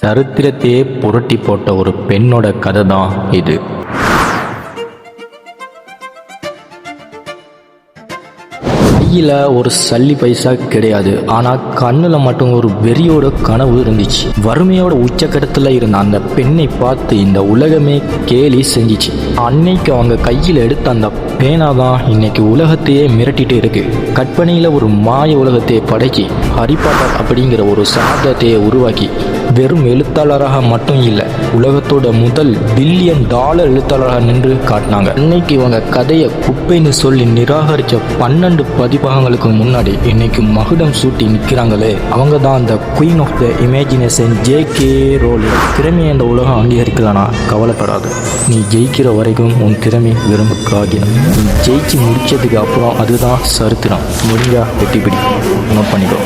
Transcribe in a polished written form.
சரித்திரத்தையே புரட்டி போட்ட ஒரு பெண்ணோட கதை தான் இது. கையில் ஒரு சல்லி பைசா கிடையாது, ஆனால் கண்ணில் மட்டும் ஒரு வெறியோட கனவு இருந்துச்சு. வறுமையோட உச்சக்கட்டத்தில் இருந்த அந்த பெண்ணை பார்த்து இந்த உலகமே கேலி செஞ்சிச்சு. அன்னைக்கு அவங்க கையில் எடுத்த அந்த பேனா தான் இன்னைக்கு உலகத்தையே மிரட்டிட்டு இருக்கு. கற்பனையில் ஒரு மாய உலகத்தையே படைச்சி ஹாரி பாட்டர் அப்படிங்கிற ஒரு சாதத்தையே உருவாக்கி வெறும் எழுத்தாளராக மட்டும் இல்லை, உலகத்தோட முதல் $1 பில்லியன் எழுத்தாளராக நின்று காட்டினாங்க. இன்னைக்கு இவங்க கதையை குப்பைன்னு சொல்லி நிராகரித்த 12 பதிப்பகங்களுக்கு முன்னாடி இன்னைக்கு மகுடம் சூட்டி நிற்கிறாங்களே, அவங்க தான் அந்த queen of the imagination J K. Rowling. திறமையை இந்த உலகம் அங்கீகரிக்கலனா கவலைப்படாது, நீ ஜெயிக்கிற வரைக்கும் உன் திறமை வெறும் காகிதம். நீ ஜெயிச்சு முடிச்சதுக்கு அப்புறம் அதுதான் சரித்திரம். முடிஞ்சா வெட்டி பிடி நோட் பண்ணிக்கோ.